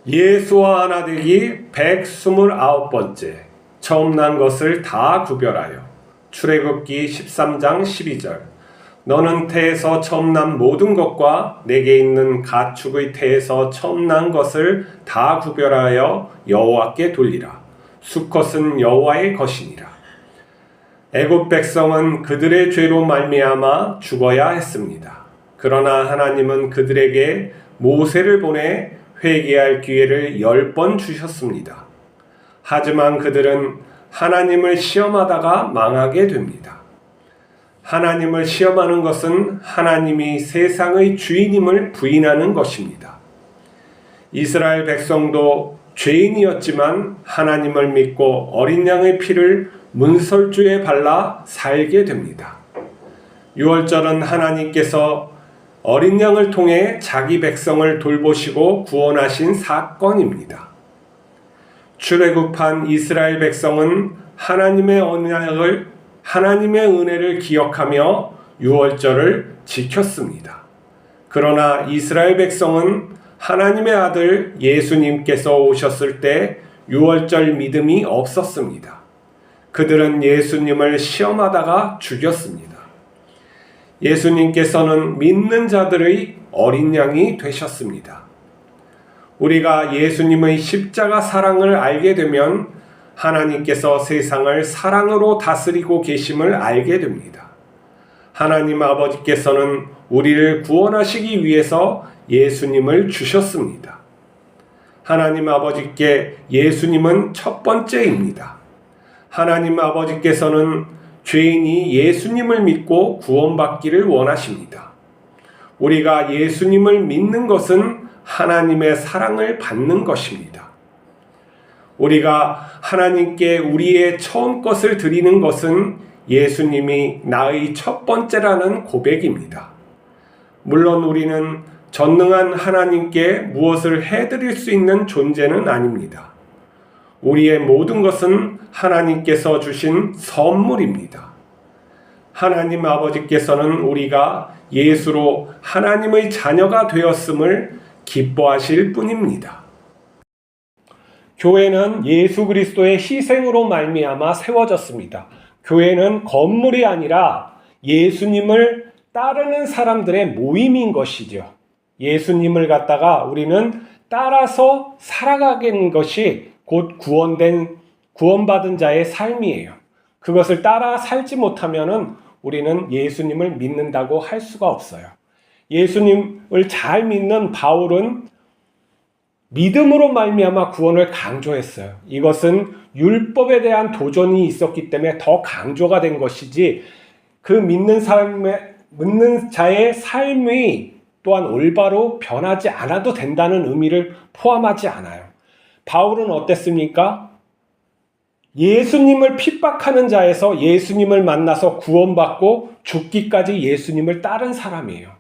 예수와 하나 되기 129번째. 처음 난 것을 다 구별하여. 출애굽기 13장 12절. 너는 태에서 처음 난 모든 것과 내게 있는 가축의 태에서 처음 난 것을 다 구별하여 여호와께 돌리라. 수컷은 여호와의 것이니라. 애굽 백성은 그들의 죄로 말미암아 죽어야 했습니다. 그러나 하나님은 그들에게 모세를 보내 회개할 기회를 10번 주셨습니다. 하지만 그들은 하나님을 시험하다가 망하게 됩니다. 하나님을 시험하는 것은 하나님이 세상의 주인임을 부인하는 것입니다. 이스라엘 백성도 죄인이었지만 하나님을 믿고 어린 양의 피를 문설주에 발라 살게 됩니다. 유월절은 하나님께서 어린 양을 통해 자기 백성을 돌보시고 구원하신 사건입니다. 출애굽한 이스라엘 백성은 하나님의 은혜를 기억하며 유월절을 지켰습니다. 그러나 이스라엘 백성은 하나님의 아들 예수님께서 오셨을 때 유월절 믿음이 없었습니다. 그들은 예수님을 시험하다가 죽였습니다. 예수님께서는 믿는 자들의 어린 양이 되셨습니다. 우리가 예수님의 십자가 사랑을 알게 되면 하나님께서 세상을 사랑으로 다스리고 계심을 알게 됩니다. 하나님 아버지께서는 우리를 구원하시기 위해서 예수님을 주셨습니다. 하나님 아버지께 예수님은 첫 번째입니다. 하나님 아버지께서는 죄인이 예수님을 믿고 구원받기를 원하십니다. 우리가 예수님을 믿는 것은 하나님의 사랑을 받는 것입니다. 우리가 하나님께 우리의 처음 것을 드리는 것은 예수님이 나의 첫 번째라는 고백입니다. 물론 우리는 전능한 하나님께 무엇을 해드릴 수 있는 존재는 아닙니다. 우리의 모든 것은 하나님께서 주신 선물입니다. 하나님 아버지께서는 우리가 예수로 하나님의 자녀가 되었음을 기뻐하실 뿐입니다. 교회는 예수 그리스도의 희생으로 말미암아 세워졌습니다. 교회는 건물이 아니라 예수님을 따르는 사람들의 모임인 것이죠. 예수님을 갖다가 우리는 따라서 살아가는 것이 곧 구원받은 자의 삶이에요. 그것을 따라 살지 못하면은 우리는 예수님을 믿는다고 할 수가 없어요. 예수님을 잘 믿는 바울은 믿음으로 말미암아 구원을 강조했어요. 이것은 율법에 대한 도전이 있었기 때문에 더 강조가 된 것이지 그 믿는 자의 삶이 또한 올바로 변하지 않아도 된다는 의미를 포함하지 않아요. 바울은 어땠습니까? 예수님을 핍박하는 자에서 예수님을 만나서 구원받고 죽기까지 예수님을 따른 사람이에요.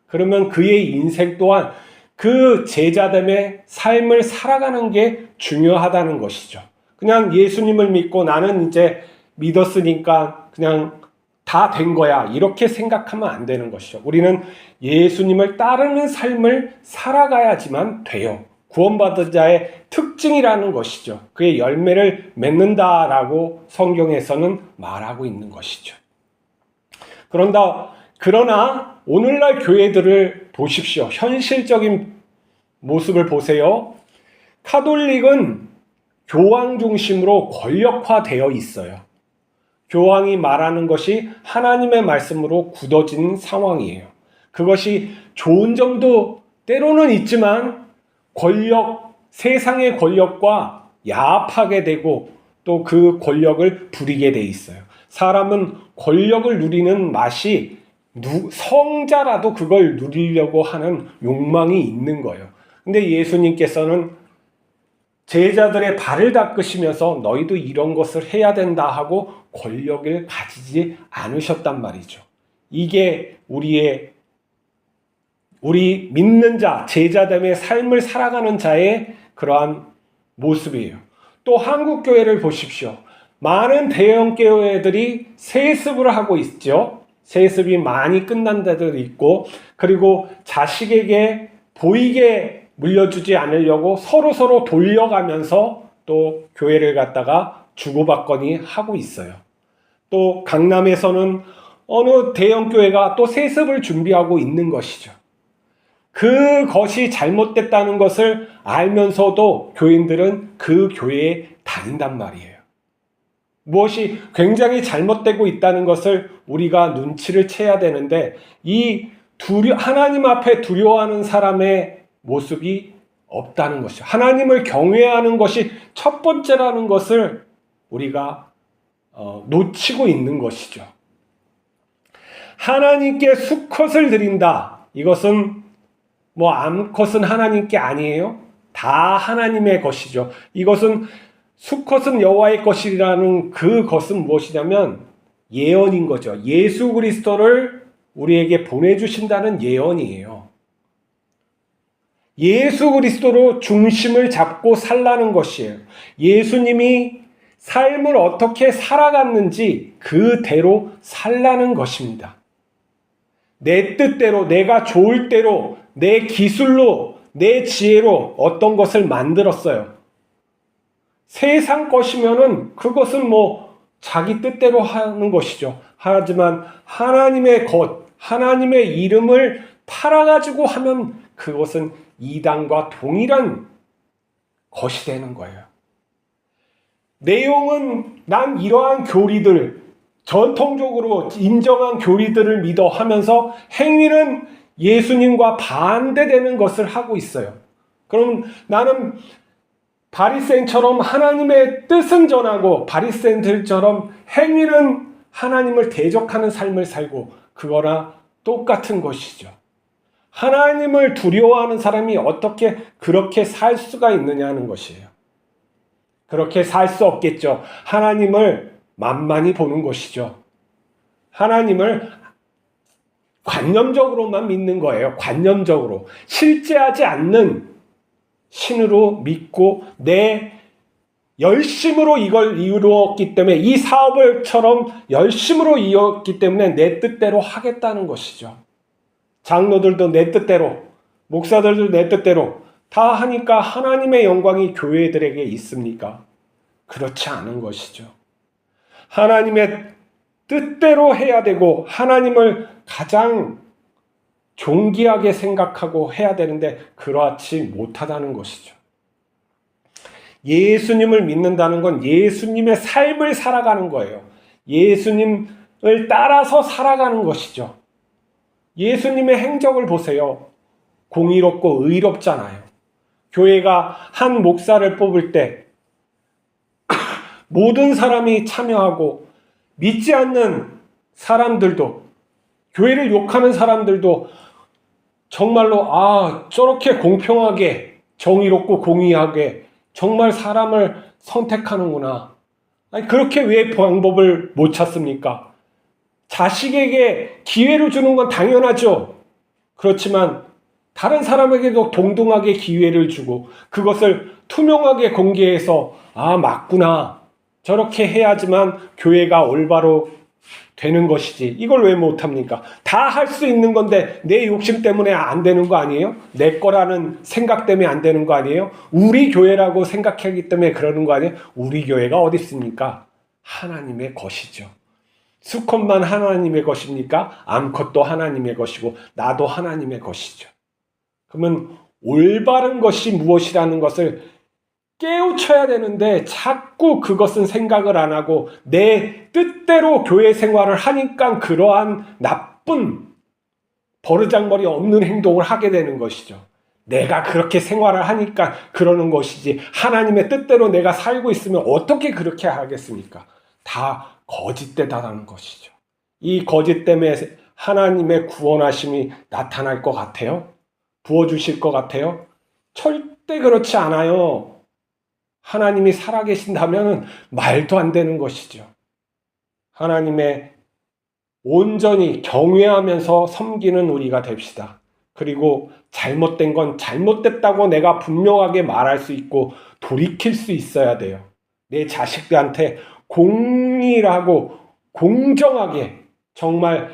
그러면 그의 인생 또한 그 제자됨의 삶을 살아가는 게 중요하다는 것이죠. 그냥 예수님을 믿고 나는 이제 믿었으니까 그냥 다 된 거야 이렇게 생각하면 안 되는 것이죠. 우리는 예수님을 따르는 삶을 살아가야지만 돼요. 구원받은 자의 특징이라는 것이죠. 그의 열매를 맺는다라고 성경에서는 말하고 있는 것이죠. 그러나 오늘날 교회들을 보십시오. 현실적인 모습을 보세요. 카톨릭은 교황 중심으로 권력화되어 있어요. 교황이 말하는 것이 하나님의 말씀으로 굳어진 상황이에요. 그것이 좋은 점도 때로는 있지만 세상의 권력과 야합하게 되고 또 그 권력을 부리게 돼 있어요. 사람은 권력을 누리는 맛이 성자라도 그걸 누리려고 하는 욕망이 있는 거예요. 근데 예수님께서는 제자들의 발을 닦으시면서 너희도 이런 것을 해야 된다 하고 권력을 가지지 않으셨단 말이죠. 이게 우리 믿는 자, 제자됨의 삶을 살아가는 자의 그러한 모습이에요. 또 한국 교회를 보십시오. 많은 대형 교회들이 세습을 하고 있죠. 세습이 많이 끝난 데도 있고, 그리고 자식에게 보이게 물려주지 않으려고 서로 돌려가면서 또 교회를 갖다가 주고받거니 하고 있어요. 또 강남에서는 어느 대형 교회가 또 세습을 준비하고 있는 것이죠. 그것이 잘못됐다는 것을 알면서도 교인들은 그 교회에 다닌단 말이에요. 무엇이 굉장히 잘못되고 있다는 것을 우리가 눈치를 채야 되는데, 이 하나님 앞에 두려워하는 사람의 모습이 없다는 것이죠. 하나님을 경외하는 것이 첫 번째라는 것을 우리가 놓치고 있는 것이죠. 하나님께 수컷을 드린다. 이것은 암컷은 하나님께 아니에요. 다 하나님의 것이죠. 이것은 수컷은 여호와의 것이라는 그것은 무엇이냐면 예언인 거죠. 예수 그리스도를 우리에게 보내주신다는 예언이에요. 예수 그리스도로 중심을 잡고 살라는 것이에요. 예수님이 삶을 어떻게 살아갔는지 그대로 살라는 것입니다. 내 뜻대로, 내가 좋을 대로, 내 기술로, 내 지혜로 어떤 것을 만들었어요. 세상 것이면은 그것은 자기 뜻대로 하는 것이죠. 하지만 하나님의 것, 하나님의 이름을 팔아가지고 하면 그것은 이단과 동일한 것이 되는 거예요. 내용은 난 이러한 교리들, 전통적으로 인정한 교리들을 믿어 하면서 행위는 예수님과 반대되는 것을 하고 있어요. 그럼 나는 바리새인처럼 하나님의 뜻은 전하고 바리새인들처럼 행위는 하나님을 대적하는 삶을 살고, 그거나 똑같은 것이죠. 하나님을 두려워하는 사람이 어떻게 그렇게 살 수가 있느냐는 것이에요. 그렇게 살 수 없겠죠. 하나님을 만만히 보는 것이죠. 하나님을 관념적으로만 믿는 거예요. 관념적으로. 실제하지 않는 신으로 믿고 내 열심으로 이걸 이루었기 때문에, 이 사업을처럼 열심으로 이뤘기 때문에 내 뜻대로 하겠다는 것이죠. 장로들도 내 뜻대로, 목사들도 내 뜻대로 다 하니까 하나님의 영광이 교회들에게 있습니까? 그렇지 않은 것이죠. 하나님의 뜻대로 해야 되고 하나님을 가장 존귀하게 생각하고 해야 되는데 그렇지 못하다는 것이죠. 예수님을 믿는다는 건 예수님의 삶을 살아가는 거예요. 예수님을 따라서 살아가는 것이죠. 예수님의 행적을 보세요. 공의롭고 의롭잖아요. 교회가 한 목사를 뽑을 때 모든 사람이 참여하고, 믿지 않는 사람들도, 교회를 욕하는 사람들도 정말로 저렇게 공평하게, 정의롭고 공의하게 정말 사람을 선택하는구나. 그렇게 왜 방법을 못 찾습니까? 자식에게 기회를 주는 건 당연하죠. 그렇지만 다른 사람에게도 동등하게 기회를 주고 그것을 투명하게 공개해서 맞구나, 저렇게 해야지만 교회가 올바로 되는 것이지, 이걸 왜 못합니까? 다 할 수 있는 건데 내 욕심 때문에 안 되는 거 아니에요? 내 거라는 생각 때문에 안 되는 거 아니에요? 우리 교회라고 생각하기 때문에 그러는 거 아니에요? 우리 교회가 어디 있습니까? 하나님의 것이죠. 수컷만 하나님의 것입니까? 암컷도 하나님의 것이고 나도 하나님의 것이죠. 그러면 올바른 것이 무엇이라는 것을 깨우쳐야 되는데 자꾸 그것은 생각을 안 하고 내 뜻대로 교회 생활을 하니까 그러한 나쁜 버르장머리 없는 행동을 하게 되는 것이죠. 내가 그렇게 생활을 하니까 그러는 것이지, 하나님의 뜻대로 내가 살고 있으면 어떻게 그렇게 하겠습니까? 다 거짓되다라는 것이죠. 이 거짓 때문에 하나님의 구원하심이 나타날 것 같아요? 부어주실 것 같아요? 절대 그렇지 않아요. 하나님이 살아계신다면 말도 안 되는 것이죠. 하나님의 온전히 경외하면서 섬기는 우리가 됩시다. 그리고 잘못된 건 잘못됐다고 내가 분명하게 말할 수 있고 돌이킬 수 있어야 돼요. 내 자식들한테 공의하고 공정하게, 정말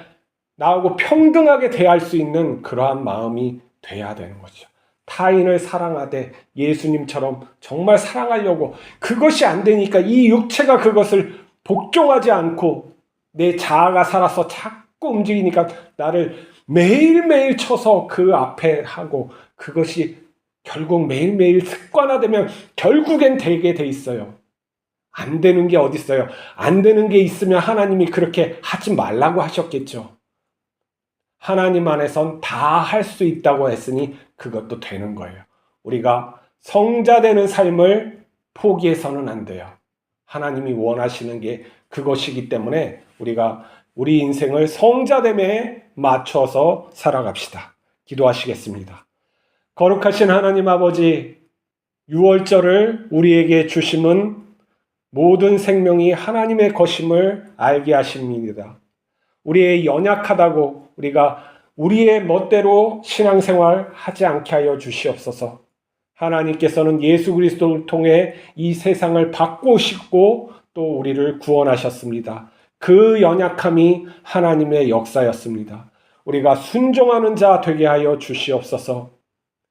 나하고 평등하게 대할 수 있는 그러한 마음이 돼야 되는 거죠. 타인을 사랑하되 예수님처럼 정말 사랑하려고 그것이 안 되니까 이 육체가 그것을 복종하지 않고 내 자아가 살아서 자꾸 움직이니까 나를 매일매일 쳐서 그 앞에 하고 그것이 결국 매일매일 습관화되면 결국엔 되게 돼 있어요. 안 되는 게 어디 있어요? 안 되는 게 있으면 하나님이 그렇게 하지 말라고 하셨겠죠. 하나님 안에선 다 할 수 있다고 했으니 그것도 되는 거예요. 우리가 성자되는 삶을 포기해서는 안 돼요. 하나님이 원하시는 게 그것이기 때문에 우리가 우리 인생을 성자됨에 맞춰서 살아갑시다. 기도하시겠습니다. 거룩하신 하나님 아버지, 6월절을 우리에게 주심은 모든 생명이 하나님의 것임을 알게 하십니다. 우리의 연약하다고 우리가 우리의 멋대로 신앙생활 하지 않게 하여 주시옵소서. 하나님께서는 예수 그리스도를 통해 이 세상을 바꾸시고 또 우리를 구원하셨습니다. 그 연약함이 하나님의 역사였습니다. 우리가 순종하는 자 되게 하여 주시옵소서.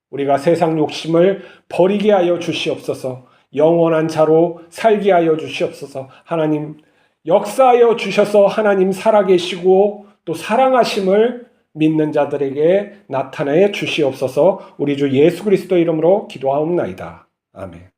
우리가 세상 욕심을 버리게 하여 주시옵소서. 영원한 자로 살게 하여 주시옵소서. 하나님 역사하여 주셔서 하나님 살아계시고 또 사랑하심을 믿는 자들에게 나타내 주시옵소서. 우리 주 예수 그리스도 이름으로 기도하옵나이다. 아멘.